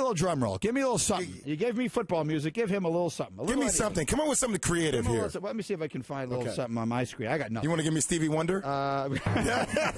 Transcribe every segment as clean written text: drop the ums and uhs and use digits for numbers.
little drum roll. Give me a little something. You gave me football music. Give him a little something. Give me something. Come on with something creative here. Let me see if I can find a little something on my screen. I got nothing. You want to give me Stevie Wonder?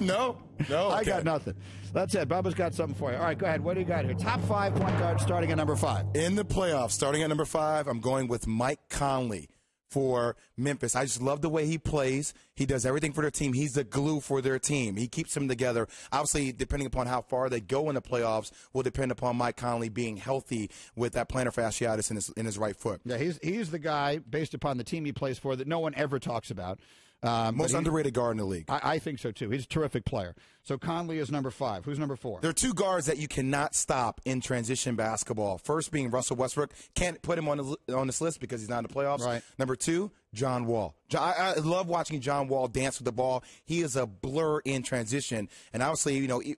No. I got nothing. That's it. Bubba's got something for you. All right, go ahead. What do you got here? Top 5 point guards starting at number 5. In the playoffs, starting at number 5, I'm going with Mike Conley for Memphis. I just love the way he plays. He does everything for their team. He's the glue for their team. He keeps them together. Obviously, depending upon how far they go in the playoffs will depend upon Mike Conley being healthy with that plantar fasciitis in his right foot. Yeah, he's the guy, based upon the team he plays for, that no one ever talks about. Most underrated guard in the league. I think so, too. He's a terrific player. So Conley is number 5. Who's number 4? There are 2 guards that you cannot stop in transition basketball. First being Russell Westbrook. Can't put him on this list because he's not in the playoffs. Right. Number 2, John Wall. I love watching John Wall dance with the ball. He is a blur in transition. And obviously,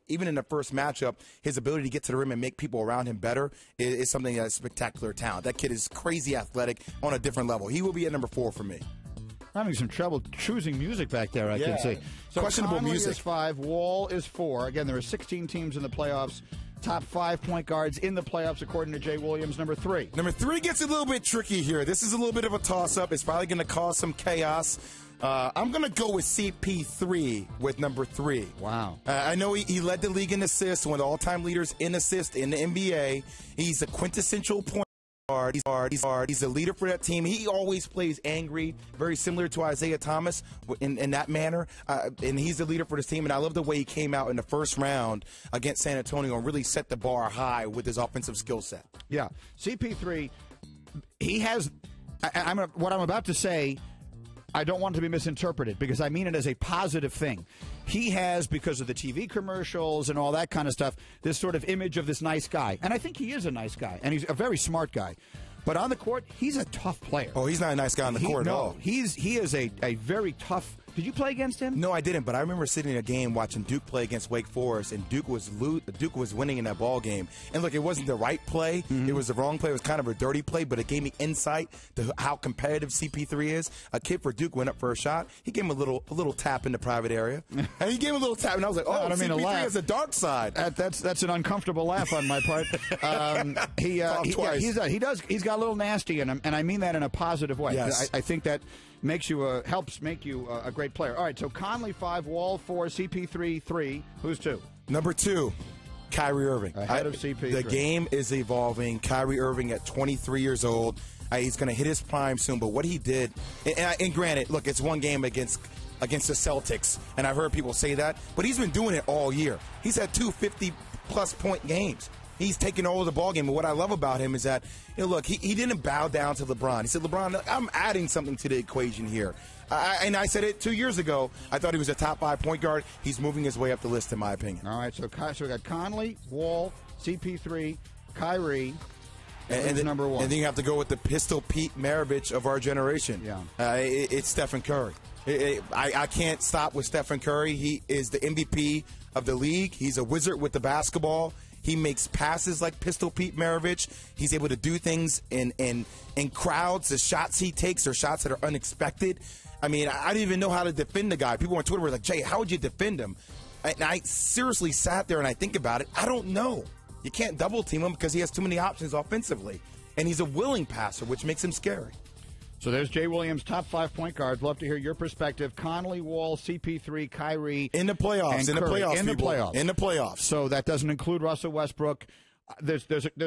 even in the first matchup, his ability to get to the rim and make people around him better is something that's spectacular talent. That kid is crazy athletic on a different level. He will be at number 4 for me. I'm having some trouble choosing music back there, I can see. So questionable Conley music. is 5, Wall is 4. Again, there are 16 teams in the playoffs. Top 5 point guards in the playoffs, according to Jay Williams, number 3. Number 3 gets a little bit tricky here. This is a little bit of a toss-up. It's probably going to cause some chaos. I'm going to go with CP3 with number 3. Wow. I know he led the league in assists, one of the all-time leaders in assists in the NBA. He's a quintessential point guard. He's a leader for that team. He always plays angry, very similar to Isaiah Thomas in that manner. And he's the leader for this team. And I love the way he came out in the first round against San Antonio and really set the bar high with his offensive skill set. Yeah. CP3, he has what I'm about to say, I don't want it to be misinterpreted because I mean it as a positive thing. He has, because of the TV commercials and all that kind of stuff, this sort of image of this nice guy. And I think he is a nice guy, and he's a very smart guy. But on the court, he's a tough player. Oh, he's not a nice guy on the court at all. He is a very tough. Did you play against him? No, I didn't. But I remember sitting in a game watching Duke play against Wake Forest, and Duke was winning in that ball game. And look, it wasn't the right play. Mm-hmm. It was the wrong play. It was kind of a dirty play, but it gave me insight to how competitive CP3 is. A kid for Duke went up for a shot. He gave him a little tap in the private area, and he gave him a little tap, and I was like, "Oh, CP3 has a dark side." That's an uncomfortable laugh on my part. He's got a little nasty in him, and I mean that in a positive way. Yes. I think that helps make you a great player. All right, so Conley 5, Wall 4, CP3 3. Who's 2? Number 2, Kyrie Irving. Ahead of CP3. The game is evolving. Kyrie Irving at 23 years old. He's going to hit his prime soon. But what he did, and granted, look, it's one game against the Celtics, and I've heard people say that, but he's been doing it all year. He's had 2 50-plus point games. He's taking over the ballgame. And what I love about him is that, look, he didn't bow down to LeBron. He said, LeBron, I'm adding something to the equation here. And I said it 2 years ago. I thought he was a top 5 point guard. He's moving his way up the list, in my opinion. All right, so we got Conley, Wall, CP3, Kyrie, and then, number 1. And then you have to go with the Pistol Pete Maravich of our generation. Yeah. It's Stephen Curry. I can't stop with Stephen Curry. He is the MVP of the league. He's a wizard with the basketball. He makes passes like Pistol Pete Maravich. He's able to do things in crowds. The shots he takes are shots that are unexpected. I mean, I didn't even know how to defend the guy. People on Twitter were like, Jay, how would you defend him? And I seriously sat there and I think about it. I don't know. You can't double team him because he has too many options offensively. And he's a willing passer, which makes him scary. So there's Jay Williams, top 5 point guards. Love to hear your perspective. Conley, Wall, CP3, Kyrie. In the playoffs. In the playoffs. So that doesn't include Russell Westbrook. There's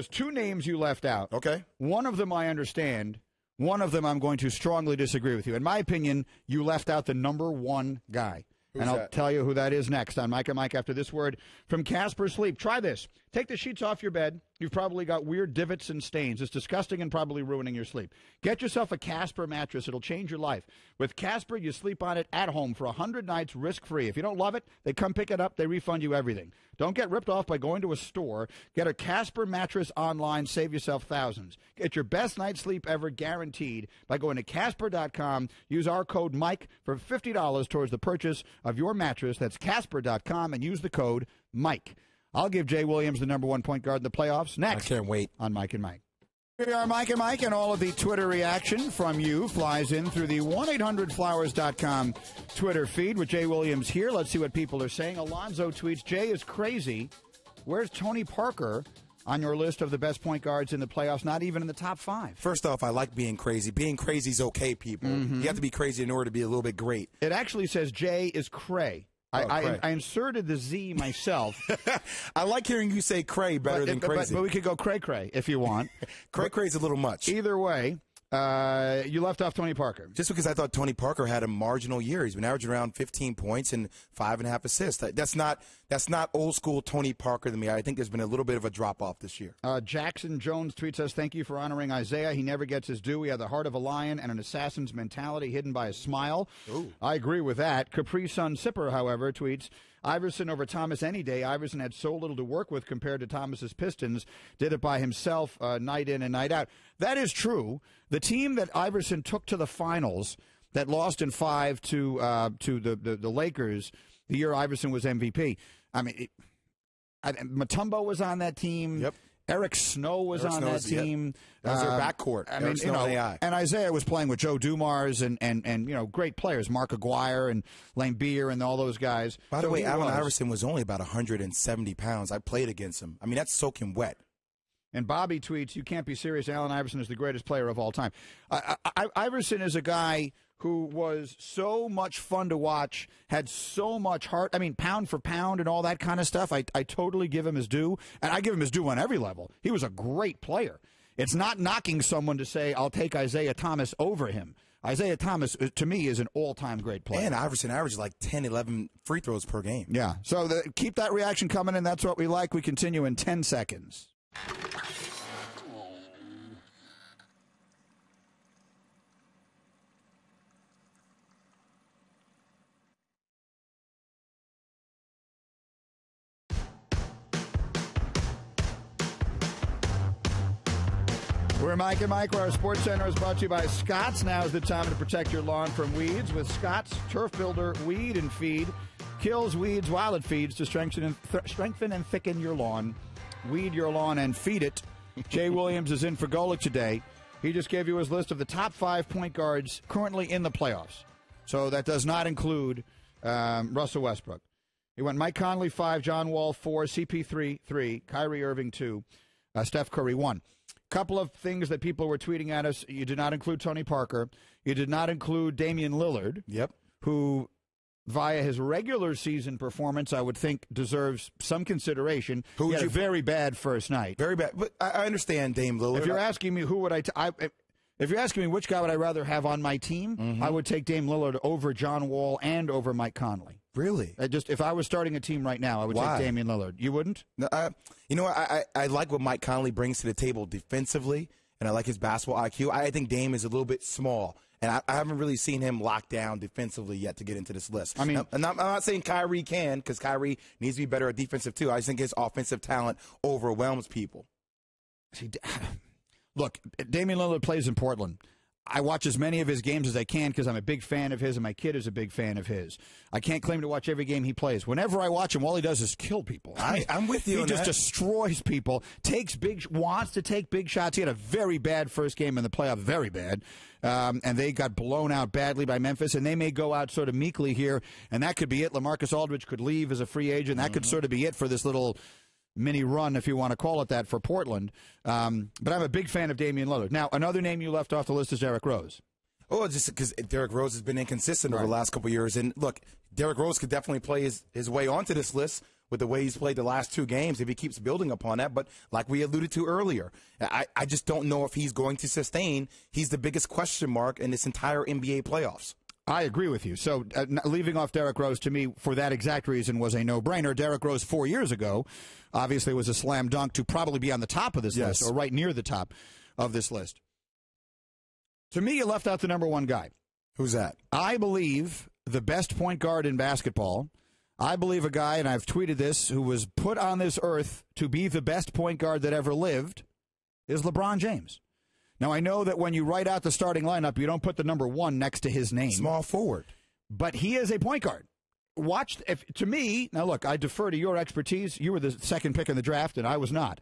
2 names you left out. Okay. One of them I understand. One of them I'm going to strongly disagree with you. In my opinion, you left out the number 1 guy. And I'll tell you who that is next on Mike and Mike after this word from Casper Sleep. Try this. Take the sheets off your bed. You've probably got weird divots and stains. It's disgusting and probably ruining your sleep. Get yourself a Casper mattress. It'll change your life. With Casper, you sleep on it at home for 100 nights risk-free. If you don't love it, they come pick it up. They refund you everything. Don't get ripped off by going to a store. Get a Casper mattress online. Save yourself thousands. Get your best night's sleep ever guaranteed by going to Casper.com. Use our code Mike for $50 towards the purchase of your mattress. That's Casper.com and use the code Mike. I'll give Jay Williams the number 1 point guard in the playoffs next. I can't wait. On Mike and Mike. Here we are, Mike and Mike, and all of the Twitter reaction from you flies in through the 1-800-Flowers.com Twitter feed with Jay Williams here. Let's see what people are saying. Alonzo tweets, Jay is crazy. Where's Tony Parker? on your list of the best point guards in the playoffs, not even in the top 5. First off, I like being crazy. Being crazy is okay, people. You have to be crazy in order to be a little bit great. It actually says Jay is cray. I inserted the Z myself. I like hearing you say cray better than crazy. But we could go cray-cray if you want. Cray-cray is a little much. Either way, you left off Tony Parker. Just because I thought Tony Parker had a marginal year. He's been averaging around 15 points and 5.5 assists. That's not old school Tony Parker to me. I think there's been a little bit of a drop off this year. Jackson Jones tweets us, "Thank you for honoring Isaiah. He never gets his due. He had the heart of a lion and an assassin's mentality hidden by a smile." Ooh. I agree with that. Capri Sun Sipper, however, tweets, "Iverson over Thomas any day. Iverson had so little to work with compared to Thomas's Pistons. Did it by himself night in and night out." That is true. The team that Iverson took to the finals that lost in 5 to the Lakers the year Iverson was MVP. I mean, Mutombo was on that team. Yep. Eric Snow was on that team. Yep. That was their backcourt. I mean, and Isaiah was playing with Joe Dumars and great players, Mark Aguirre and Lane Beer and all those guys. By the way, Allen Iverson was only about 170 pounds. I played against him. I mean, that's soaking wet. And Bobby tweets, "You can't be serious. Allen Iverson is the greatest player of all time." Iverson is a guy who was so much fun to watch, had so much heart. I mean, pound for pound and all that kind of stuff. I totally give him his due, and I give him his due on every level. He was a great player. It's not knocking someone to say, I'll take Isaiah Thomas over him. Isaiah Thomas, to me, is an all-time great player. And Iverson averages like 10, 11 free throws per game. Yeah, so keep that reaction coming, and that's what we like. We continue in 10 seconds. We're Mike and Mike, where our Sports Center is brought to you by Scotts. Now is the time to protect your lawn from weeds with Scotts Turf Builder Weed and Feed. Kills weeds while it feeds to strengthen and thicken your lawn. Weed your lawn and feed it. Jay Williams is in for Golick today. He just gave you his list of the top 5 point guards currently in the playoffs. So that does not include Russell Westbrook. He went Mike Conley 5, John Wall 4, CP3 3, Kyrie Irving 2, Steph Curry 1. Couple of things that people were tweeting at us. You did not include Tony Parker. You did not include Damian Lillard, who, via his regular season performance, I would think deserves some consideration. He had a very bad first night. Very bad. But I understand Dame Lillard. If you're asking me if you're asking me which guy would I rather have on my team, I would take Dame Lillard over John Wall and over Mike Conley. Really? If I was starting a team right now, I would take Damian Lillard. You wouldn't? No, I like what Mike Conley brings to the table defensively, and I like his basketball IQ. I think Dame is a little bit small, and I haven't really seen him locked down defensively yet to get into this list. I mean, I'm not saying Kyrie can, because Kyrie needs to be better at defensive too. I just think his offensive talent overwhelms people. See, look, Damian Lillard plays in Portland. I watch as many of his games as I can because I'm a big fan of his, and my kid is a big fan of his. I can't claim to watch every game he plays. Whenever I watch him, all he does is kill people. I'm with you. He just destroys people, wants to take big shots. He had a very bad first game in the playoffs, very bad. And they got blown out badly by Memphis, and they may go out sort of meekly here, and that could be it. LaMarcus Aldridge could leave as a free agent. That could sort of be it for this little mini run, if you want to call it that, for Portland. But I'm a big fan of Damian Lillard. Now, another name you left off the list is Derrick Rose. Oh, just because Derrick Rose has been inconsistent over the last couple of years. And look, Derrick Rose could definitely play his way onto this list with the way he's played the last 2 games if he keeps building upon that. But like we alluded to earlier, I just don't know if he's going to sustain. He's the biggest question mark in this entire NBA playoffs. I agree with you. So leaving off Derrick Rose, to me, for that exact reason, was a no-brainer. Derrick Rose 4 years ago obviously was a slam dunk to probably be on the top of this list, or right near the top of this list. To me, you left out the number 1 guy. Who's that? I believe the best point guard in basketball. I believe a guy, and I've tweeted this, who was put on this earth to be the best point guard that ever lived, is LeBron James. Now, I know that when you write out the starting lineup, you don't put the number 1 next to his name. Small forward. But he is a point guard. To me, now look, I defer to your expertise. You were the second pick in the draft, and I was not.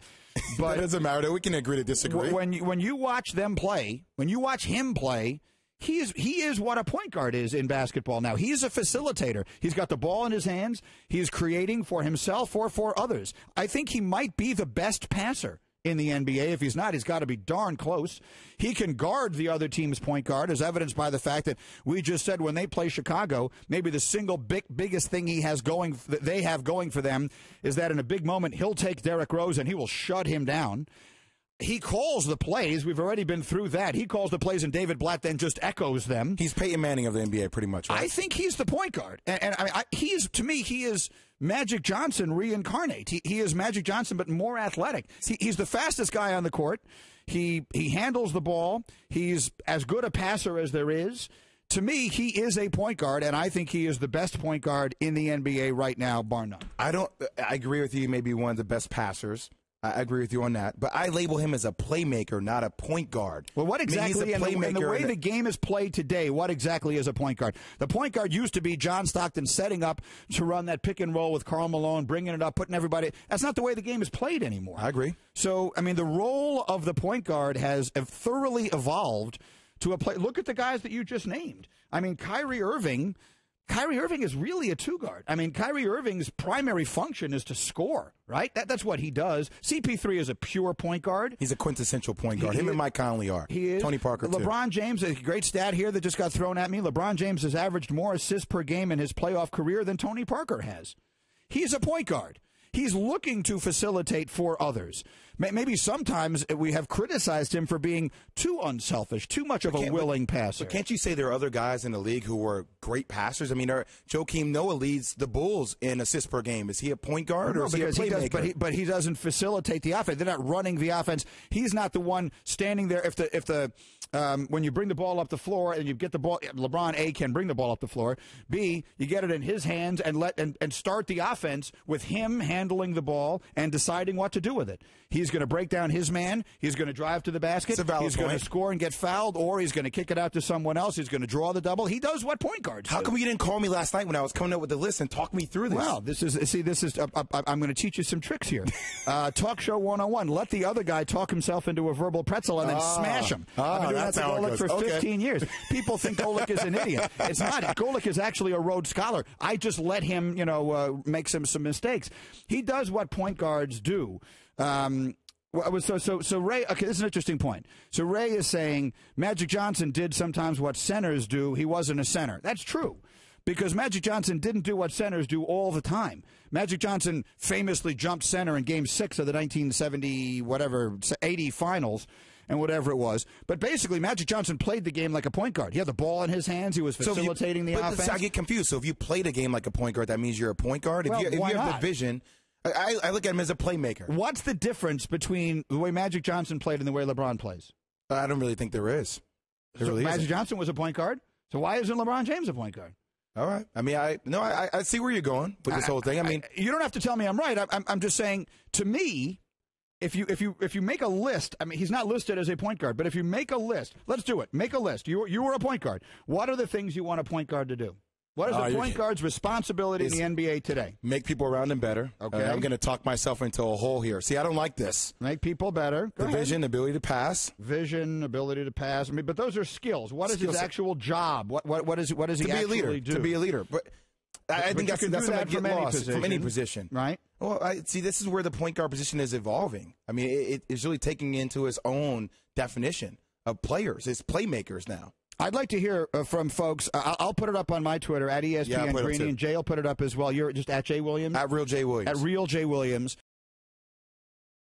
But that doesn't matter. We can agree to disagree. When you watch them play, when you watch him play, He is what a point guard is in basketball now. He's a facilitator. He's got the ball in his hands. He is creating for himself or for others. I think he might be the best passer in the NBA. If he's not, he's got to be darn close. He can guard the other team's point guard, as evidenced by the fact that we just said when they play Chicago, maybe the single biggest thing they have going for them is that in a big moment, he'll take Derrick Rose and he will shut him down. He calls the plays. We've already been through that. He calls the plays, and David Blatt then just echoes them. He's Peyton Manning of the NBA, pretty much, right? I think he's the point guard. And to me, he is Magic Johnson reincarnate. He is Magic Johnson, but more athletic. He's the fastest guy on the court. He handles the ball. He's as good a passer as there is. To me, he is a point guard, and I think he is the best point guard in the NBA right now, bar none. I agree with you, maybe one of the best passers. I agree with you on that. But I label him as a playmaker, not a point guard. Well, what exactly, in the way the game is played today, what exactly is a point guard? The point guard used to be John Stockton setting up to run that pick and roll with Karl Malone, bringing it up, putting everybody. That's not the way the game is played anymore. I agree. So, I mean, the role of the point guard has thoroughly evolved to a play. Look at the guys that you just named. I mean, Kyrie Irving is really a two-guard. I mean, Kyrie Irving's primary function is to score, right? That's what he does. CP3 is a pure point guard. He's a quintessential point guard. Him and Mike Conley are. He is. Tony Parker, too. LeBron James, a great stat here that just got thrown at me. LeBron James has averaged more assists per game in his playoff career than Tony Parker has. He's a point guard. He's looking to facilitate for others. Maybe sometimes we have criticized him for being too unselfish, too much of a willing passer. But can't you say there are other guys in the league who are great passers? I mean, Joakim Noah leads the Bulls in assists per game. Is he a point guard or is he a playmaker? But he doesn't facilitate the offense. They're not running the offense. He's not the one standing there. When you bring the ball up the floor and you get the ball, LeBron A can bring the ball up the floor. B, you get it in his hands and start the offense with him handling the ball and deciding what to do with it. He's going to break down his man. He's going to drive to the basket. He's going to score and get fouled, or he's going to kick it out to someone else. He's going to draw the double. He does what point guards do. How come you didn't call me last night when I was coming up with the list and talk me through this? Well, I'm going to teach you some tricks here. Talk show 101. Let the other guy talk himself into a verbal pretzel and then smash him. I've been doing that to Golic for 15 years. People think Golic is an idiot. It's not. Golic is actually a Rhodes Scholar. I just let him, make some mistakes. He does what point guards do. So Ray, okay, this is an interesting point. So Ray is saying Magic Johnson did sometimes what centers do. He wasn't a center. That's true, because Magic Johnson didn't do what centers do all the time. Magic Johnson famously jumped center in Game 6 of the 80 finals and whatever it was. But basically, Magic Johnson played the game like a point guard. He had the ball in his hands. He was facilitating the offense. I get confused. So if you played a game like a point guard, that means you're a point guard? Well, if you have the vision... I look at him as a playmaker. What's the difference between the way Magic Johnson played and the way LeBron plays? I don't really think there is. Magic Johnson was a point guard, so why isn't LeBron James a point guard? All right. I mean, I see where you're going with this whole thing. I mean, you don't have to tell me I'm right. I'm just saying, to me, if you make a list, I mean, he's not listed as a point guard, but if you make a list, let's do it. Make a list. You were a point guard. What are the things you want a point guard to do? What is the point guard's responsibility in the NBA today? Make people around him better. Okay. I'm going to talk myself into a hole here. See, I don't like this. Make people better. The vision, ability to pass. Vision, ability to pass. I mean, but those are skills. What is his actual job? What is he actually do? To be a leader. But I think that's something that get lost from any position. Right? Well, see, this is where the point guard position is evolving. I mean, it is really taking into its own definition of players. It's playmakers now. I'd like to hear from folks. I'll put it up on my Twitter at ESPN Greeny, and Jay will put it up as well. You're just at Jay Williams? At Real Jay Williams. At Real Jay Williams.